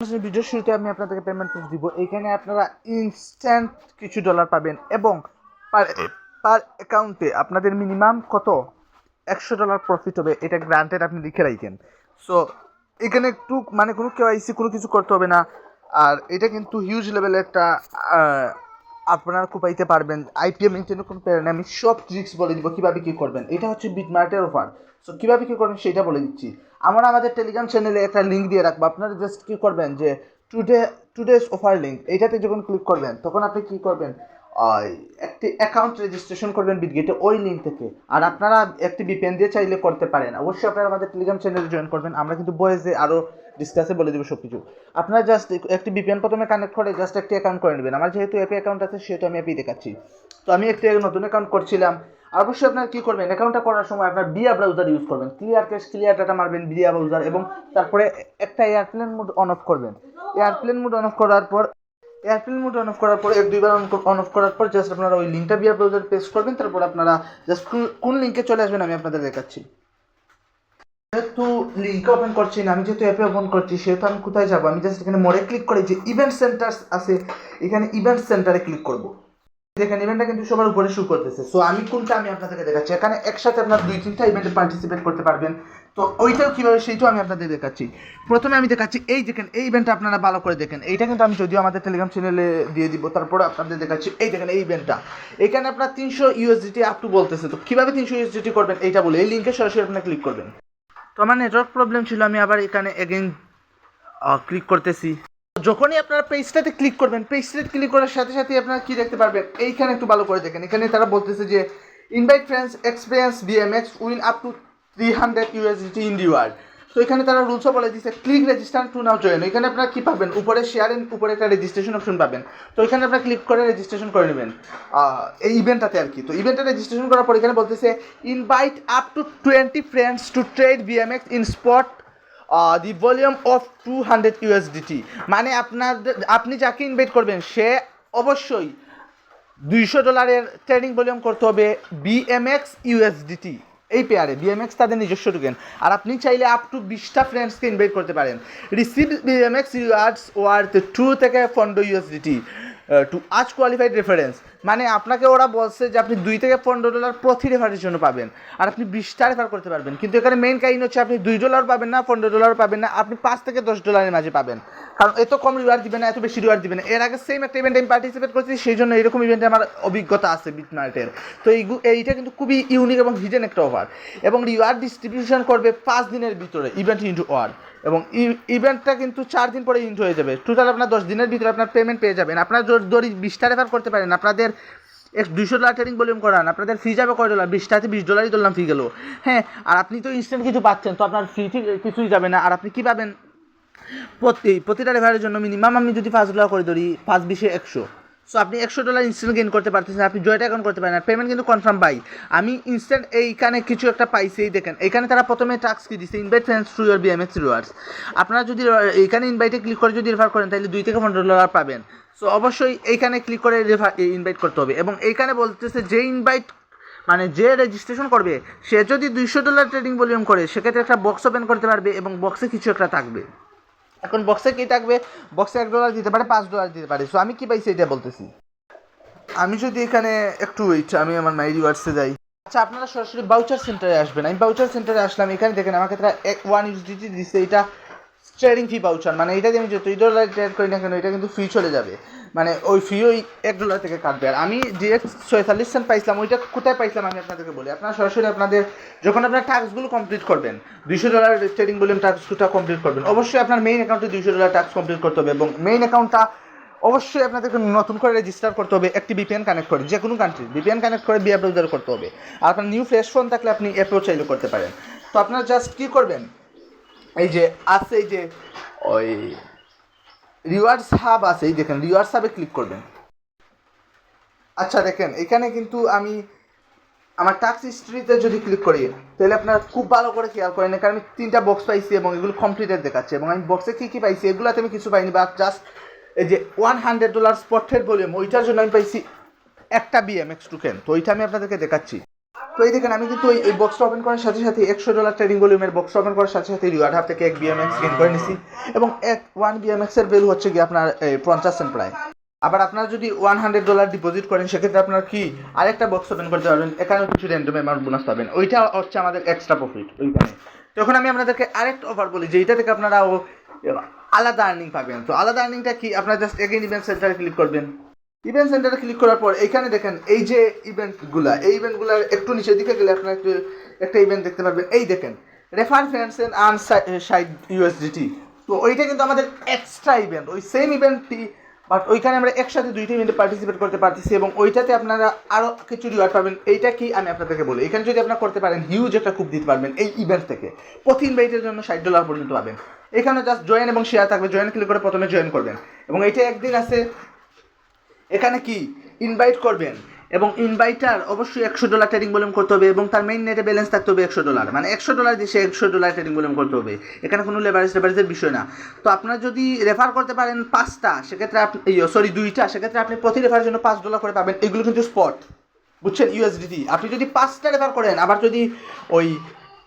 বলতেছেন ভিডিওর শুরুতে আমি আপনাদেরকে পেমেন্ট দিব। এইখানে আপনারা ইনস্ট্যান্ট কিছু ডলার পাবেন এবং পার অ্যাকাউন্টে আপনাদের মিনিমাম কত $100 প্রফিট হবে, এটা গ্রান্টেড আপনি লিখে রাখেন। সো এখানে একটু মানে কোনো কেওয়াইসি কোনো কিছু করতে হবে না। আর এটা কিন্তু হিউজ লেভেলের একটা আপনারা কোপাইতে পারবেন। আইপিএম ইন্টারনেট কোনো প্যারা নেই, আমি সব ট্রিক্স বলে দিব কীভাবে কী করবেন। এটা হচ্ছে বিটমার্টের অফার। সো কীভাবে কী করবেন সেটা বলে দিচ্ছি। আমরা আমাদের টেলিগ্রাম চ্যানেলে একটা লিঙ্ক দিয়ে রাখবো, আপনারা জাস্ট কী করবেন যে টুডেস অফার লিঙ্ক এইটাতে যখন ক্লিক করবেন তখন আপনি কী করবেন, একটি অ্যাকাউন্ট রেজিস্ট্রেশন করবেন বিটগেটে ওই লিঙ্ক থেকে। আর আপনারা একটি ভিপিএন দিয়ে চাইলে করতে পারেন। অবশ্যই আপনারা আমাদের টেলিগ্রাম চ্যানেলে জয়েন করবেন, আমরা কিন্তু বয়েজে আরও ডিসকাসে বলে দেবো সব কিছু। আপনারা জাস্ট একটি ভিপিএন প্রথমে কানেক্ট করে জাস্ট একটি অ্যাকাউন্ট করে নেবেন। আমার যেহেতু অ্যাপে অ্যাকাউন্ট আছে সেহেতু আমি অ্যাপেই দেখাচ্ছি। তো আমি একটি নতুন অ্যাকাউন্ট করছিলাম। আর অবশ্যই আপনারা কী করবেন, অ্যাকাউন্টটা করার সময় আপনার বিয়া ব্রাউজার ইউজ করবেন, ক্লিয়ার ক্যাশ ক্লিয়ার ডাটা মারবেন বিয়া ব্রাউজার, এবং তারপরে একটা এয়ারপ্লেন মোড অন অফ করবেন। এয়ারপ্লেন মোড অন অফ করার পর এক দুইবার অন অফ করার পর জাস্ট আপনারা ওই লিঙ্কটা বিয়া ব্রাউজার পেস্ট করবেন। তারপর আপনারা জাস্ট কোন লিঙ্কে চলে আসবেন আমি আপনাদের দেখাচ্ছি। যেহেতু লিঙ্ক ওপেন করছি না, আমি যেহেতু অ্যাপে ওপেন করছি সেহেতু আমি কোথায় যাবো, আমি জাস্ট এখানে মোড়ে ক্লিক করে যে ইভেন্ট সেন্টার আছে এখানে ইভেন্ট সেন্টারে ক্লিক করবো। দেখেন ইভেন্টটা কিন্তু সবার উপরে শো করতেছে। সো আমি কোনটা আমি আপনাদেরকে দেখাচ্ছি। এখানে একসাথে আপনার 2-3টা ইভেন্টে পার্টিসিপেট করতে পারবেন। তো ওইটাও কীভাবে সেইটাও আমি আপনাদের দেখাচ্ছি। প্রথমে আমি দেখাচ্ছি এই দেখেন এই ইভেন্টটা আপনারা ভালো করে দেখেন। এইটা কিন্তু আমি যদিও আমাদের টেলিগ্রাম চ্যানেলে দিয়ে দিব, তারপরে আপনাদের দেখাচ্ছি এই দেখেন এই ইভেন্টটা। এখানে আপনার 300 USDT আপ টু বলতেছে। তো কীভাবে 300 USDT করবেন এইটা বলে এই লিঙ্কে সরাসরি আপনারা ক্লিক করবেন। তো আমার নেটওয়ার্ক প্রবলেম ছিল, আমি আবার এখানে এগেইন ক্লিক করতেছি। যখনই আপনারা পেজটাতে ক্লিক করবেন, পেজটাতে ক্লিক করার সাথে সাথে আপনারা কী দেখতে পারবেন, এইখানে একটু ভালো করে দেখেন। এখানে তারা বলতেছে যে invite friends experience BMX win up to 300 USDT in reward. তো এখানে তারা রুলসও বলে দিচ্ছে click register to now join. এখানে আপনারা কী পাবেন, উপরে শেয়ারের উপরে একটা রেজিস্ট্রেশন অপশন পাবেন। তো এখানে আপনারা ক্লিক করে রেজিস্ট্রেশন করে নেবেন এই ইভেন্টটাতে আর কি। তো ইভেন্টটা রেজিস্ট্রেশন করার পর এখানে বলতেছে invite up to 20 friends to trade BMX in spot the volume of 200 USDT। মানে আপনি যাকে ইনভাইট করবেন সে অবশ্যই $200 ট্রেডিং ভলিউম করতে হবে বিএমএক্স USDT এই পেয়ারে। বিএমএক্স তাদের নিজস্ব টোকেন। আর আপনি চাইলে আপ টু 20টা ফ্রেন্ডসকে ইনভাইট করতে পারেন। রিসিভ বিএমএক্স রিওয়ার্ডস ওয়ার্থ 2 থেকে 15 USDT টু আজ কোয়ালিফাইড রেফারেন্স। মানে আপনাকে ওরা বলছে যে আপনি $2 থেকে $15 প্রতি রেফারের জন্য পাবেন, আর আপনি 20টা রেফার করতে পারবেন। কিন্তু এখানে মেইন কাহিনী হচ্ছে আপনি $2 পাবেন না, $15 পাবেন না, আপনি $5 থেকে $10 মাঝে পাবেন। কারণ এত কম রিওয়ার্ড দিবে না, এত বেশি রিওয়ার্ড দিবে না। এর আগে সেম একটা ইভেন্টে আমি পার্টিসিপেট করছি, সেই জন্য এরকম ইভেন্টে আমার অভিজ্ঞতা আছে বিটমার্টের। তো এইটা কিন্তু খুবই ইউনিক এবং হিডেন একটা অফার, এবং রিওয়ার্ড ডিস্ট্রিবিউশন করবে 5 দিনের ভিতরে ইভেন্ট ইন্টু ওয়ার, এবং ইভেন্টটা কিন্তু 4 দিন পরে ইন্টু হয়ে যাবে। টোটাল আপনার 10 দিনের ভিতরে আপনার পেমেন্ট পেয়ে যাবেন। আপনার যদি 20টা রেফার করতে পারেন, আপনাদের $200 ট্রেডিং ভলিউম করান, আপনাদের ফি যাবে কয় ডলার, 20টাতে $20 ধরলাম ফি গেল। হ্যাঁ, আর আপনি তো ইনস্ট্যান্ট কিছু পাচ্ছেন, তো আপনার ফি ঠিক কিছুই যাবে না। আর আপনি কী পাবেন, প্রতিটা রেফারের জন্য মিনিমাম আমি যদি $5 করে ধরি, 5-20 100। সো আপনি $100 ইনস্ট্যান্ট গেইন করতে পারতেছেন। আপনি জয়েন্ট অ্যাকাউন্ট করতে পারেন। আর পেমেন্ট কিন্তু কনফার্ম বাই। আমি ইনস্ট্যান্ট এইখানে কিছু একটা পাইছি, এই দেখেন এখানে তারা প্রথমে টাস্ক কি দিচ্ছে, invite friends through your BMX rewards. আপনারা যদি এইখানে ইনভাইটে ক্লিক করে যদি রেফার করেন তাহলে $2 থেকে $15 পাবেন। সো অবশ্যই এইখানে ক্লিক করে ইনভাইট করতে হবে। এবং এইখানে বলতেছে যে ইনভাইট মানে যে রেজিস্ট্রেশন করবে সে যদি $200 ট্রেডিং ভলিউম করে সেক্ষেত্রে একটা বক্স ওপেন করতে পারবে, এবং বক্সে কিছু একটা থাকবে। এখন বক্সে কী থাকবে, বক্সে $1 দিতে পারে, $5 দিতে পারে। সো আমি কি পাইছি এটা বলতেছি। আমি যদি এখানে একটু আমি আমার মাই রিওয়ার্ডসে যাই। আচ্ছা, আপনারা সরাসরি বাউচার সেন্টারে আসবেন। আমি বাউচার সেন্টারে আসলাম। এখানে দেখেন আমাকে তারা 1 USDT দিচ্ছে। এটা ট্রেডিং ফি বাউচার, মানে এটা দিয়ে আমি যতই $1 ট্রেড করি না কেন এটা কিন্তু ফি চলে যাবে, মানে ওই ফি ওই $1 থেকে কাটবে। আর আমি ডিরেক্ট 46 সেন্ট পাইছিলাম। ওইটা কোথায় পাইছিলাম আমি আপনাদেরকে বলি। আপনারা সরাসরি আপনাদের যখন আপনার টাস্কগুলো কমপ্লিট করবেন, $200 ট্রেডিং ভলিউম টাস্কটা কমপ্লিট করবেন, অবশ্যই আপনার মেইন অ্যাকাউন্টে $200 টাস্ক কমপ্লিট করতে হবে, এবং মেইন অ্যাকাউন্টটা অবশ্যই আপনাদেরকে নতুন করে রেজিস্টার করতে হবে। একটি ভিপিএন কানেক্ট করে, যে কোনো কান্ট্রির ভিপিএন কানেক্ট করে বিয়া ব্রাউজার করতে হবে। আর আপনার নিউ ফ্রেশ ফোন থাকলে আপনি অ্যাপ্রোচ চাইলে করতে পারেন। তো আপনারা জাস্ট কী করবেন, এই যে আছে এই যে ওই রিওয়ার্ডস হাব আছে, এই দেখেন রিওয়ার্ডস হাবে ক্লিক করবেন। আচ্ছা দেখেন এখানে কিন্তু আমি আমার টাস্ক হিস্ট্রিতে যদি ক্লিক করি তাহলে আপনারা খুব ভালো করে খেয়াল করেন, কারণ আমি 3টা বক্স পাইছি এবং এগুলো কমপ্লিটেড দেখাচ্ছে। এবং আমি বক্সে কী কী পাইছি এগুলোতে আমি কিছু পাইনি, বা জাস্ট এই যে $100 স্পট ট্রেড ভলিউম ওইটার জন্য আমি পাইছি একটা বিএমএক্স টোকেন। তো ওইটা আমি আপনাদেরকে দেখাচ্ছি। তো এই দেখেন আমি কিন্তু এই বক্সটা ওপেন করার সাথে সাথে $100 ট্রেডিং ভলিউমের বক্স ওপেন করার সাথে সাথে রিওয়ার্ড হাব থেকে 1 BMX গেইন করে নিছি, এবং 1 BMX এর ভ্যালু হচ্ছে কি আপনার 50 সেন্ট প্রায়। আবার আপনারা যদি $100 ডিপোজিট করেন সেক্ষেত্রে আপনার কি আরেকটা বক্স ওপেন করতে পারবেন, এখানেও কিছু র্যান্ডম অ্যামাউন্ট বোনাস পাবেন, ওইটা হচ্ছে আমাদের এক্সট্রা প্রফিট ওইখানে। তখন আমি আপনাদেরকে আরেকটা অফার বলি যে এইটা থেকে আপনারা আলাদা আর্নিং পাবেন। তো আলাদা আর্নিংটা কি, আপনারা জাস্ট এগেইন ইভেন্ট সেন্টারে ক্লিক করবেন। ইভেন্ট সেন্টারে ক্লিক করার পর এইখানে দেখেন এই যে ইভেন্টগুলার একটু নিচের দিকে গেলে আপনারা একটা ইভেন্ট দেখতে পারবেন। এই দেখেন রেফার ফ্রেন্ডস এন্ড আর্ন $60। তো ওইটা কিন্তু আমাদের এক্সট্রা ইভেন্ট, ওই সেম ইভেন্টটি, বাট ওইখানে আমরা একসাথে দুইটা ইভেন্টে পার্টিসিপেট করতে পারতেছি এবং ওইটাতে আপনারা আরও কিছু রিওয়ার্ড পাবেন। এইটা কি আমি আপনাদেরকে বলি, এখানে যদি আপনারা করতে পারেন হিউজ একটা কুপ দিতে পারবেন এই ইভেন্ট থেকে। প্রতি ইনভাইটের জন্য $60 পর্যন্ত পাবেন। এখানে জাস্ট জয়েন এবং শেয়ার থাকবে, জয়েন ক্লিক করে প্রথমে জয়েন করবেন এবং এইটা একদিন আছে। এখানে কি ইনভাইট করবেন এবং ইনভাইটার অবশ্যই $100 ট্রেডিং ভলিউম করতে হবে এবং তার মেইন নেটে ব্যালেন্স থাকতে হবে $100, মানে $100 দিয়ে সে $100 ট্রেডিং ভলিউম করতে হবে। এখানে কোনো লেভারেজের বিষয় না। তো আপনারা যদি রেফার করতে পারেন 5টা, সেক্ষেত্রে আপনি 2টা, সেক্ষেত্রে আপনি প্রতি রেফারের জন্য $5 করে পাবেন। এগুলো কিন্তু স্পট, বুঝছেন, USDT। আপনি যদি 5টা রেফার করেন, আবার যদি ওই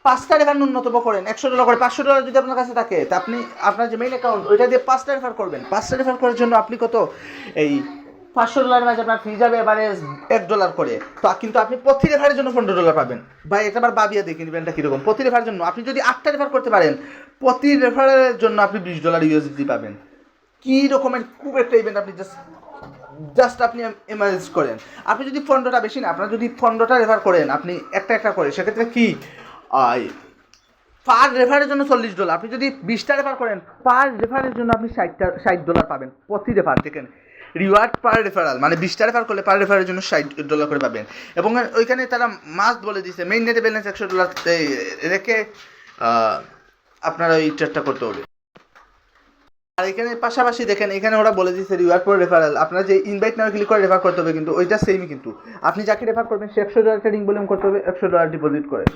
5টা রেফার ন্যূনতম করেন $100 করে, $500 যদি আপনার কাছে থাকে, তা আপনি আপনার যে মেইন অ্যাকাউন্ট ওইটা দিয়ে 5টা রেফার করবেন। 5টা রেফার করার জন্য আপনি কত, এই $500 মাঝে আপনার ফি যাবে এবারে $1 করে। তো কিন্তু আপনি প্রতি রেফারের জন্য $15 পাবেন। ভাই একবার ভাবিয়ে দেখে ইভেন্টটা কীরকম। প্রতি রেফারের জন্য আপনি যদি 8টা রেফার করতে পারেন, প্রতি রেফারের জন্য আপনি $20 USDT পাবেন। কী রকমের খুব একটা ইভেন্ট, আপনি জাস্ট আপনি ইমাজিন করেন। আপনি যদি 15টা, বেশি না, আপনারা যদি 15টা রেফার করেন আপনি একটা করে, সেক্ষেত্রে কি পার রেফারের জন্য $40। আপনি যদি 20টা রেফার করেন, পার রেফারের জন্য আপনি $60 পাবেন প্রতি রেফার। দেখেন রিওয়ার্ড পার রেফারাল, মানে 20টা রেফার করলে পার রেফারের জন্য $60 করে পাবেন। এবং ওইখানে তারা মাস্ট বলে দিচ্ছে মেইন নেটে ব্যালেন্স $100 রেখে আপনারা এই ট্রেডটা করতে হবে। আর এখানে পাশাপাশি দেখেন এখানে ওরা বলে দিচ্ছে রিওয়ার্ড পর রেফারেল, আপনারা যে ইনভাইট নামে ক্লিক করে রেফার করতে হবে, কিন্তু ওইটা সেমই, কিন্তু আপনি যাকে রেফার করবেন সে $100 ট্রেডিং ভলিউম করতে হবে, $100 ডিপোজিট করে।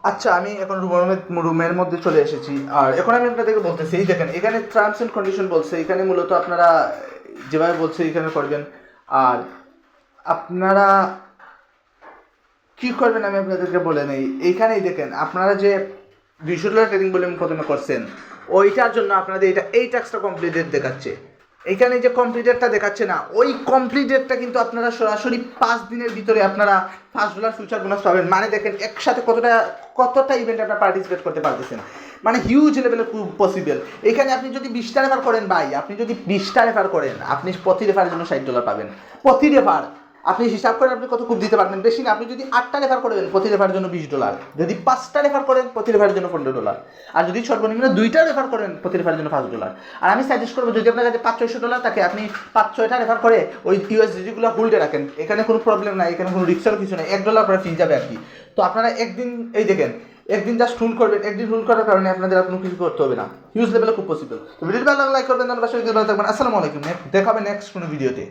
আচ্ছা, আমি এখন রুমের মধ্যে চলে এসেছি, আর এখন আমি আপনাদেরকে বলতেছি, এই দেখেন এখানে টার্মস অ্যান্ড কন্ডিশন বলছে, এখানে মূলত আপনারা যেভাবে বলছে এখানে করবেন। আর আপনারা কী করবেন আমি আপনাদেরকে বলে নেই। এইখানেই দেখেন আপনারা যে $200 ট্রেডিং ভলিউম প্রথমে করছেন, ওইটার জন্য আপনাদের এই টাস্কটা কমপ্লিটেড দেখাচ্ছে। এইখানে যে কমপ্লিটেডটা দেখাচ্ছে না, ওই কমপ্লিটেডটা কিন্তু আপনারা সরাসরি 5 দিনের ভিতরে আপনারা $5 ফিউচার বোনাস পাবেন। মানে দেখেন একসাথে কতটা ইভেন্টে আপনারা পার্টিসিপেট করতে পারতেছেন, মানে হিউজ লেভেলে খুব পসিবল। এখানে আপনি যদি 20টা রেফার করেন ভাই, আপনি যদি 20টা রেফার করেন, আপনি প্রতি রেফারের জন্য $60 পাবেন। প্রতি রেফার আপনি হিসাব করেন আপনি কত খুব দিতে পারবেন, বেশি না। আপনি যদি 8টা রেফার করবেন প্রতি রেফারের জন্য $20, যদি 5টা রেফার করেন প্রতি রেফারের জন্য $15, আর যদি সর্বনিম্ন 2টা রেফার করেন প্রতি রেফারের জন্য $5। আর আমি সাজেস্ট করবো যদি আপনার কাছে $500-600 থাকে, আপনি 5-6টা রেফার করে ওই USDT-গুলো হোল্ডে রাখেন। এখানে কোনো প্রবলেম নাই, এখানে কোনো রিস্কেরও কিছু নেই, $1 করে ফি যাবে আর কি। তো আপনারা একদিন, এই দেখেন একদিন জাস্ট হুল করবেন, একদিন হুল করার কারণে আপনাদের আর কোনো কিছু করতে হবে না, হিউজ লেভেলে খুব পসিবল। তো ভিডিওটা ভালো লাইক করবেন, ধন্যবাদ, ভালো থাকবেন, আসসালামু আলাইকুম। দেখাবে নেক্সট কোনো ভিডিওতে।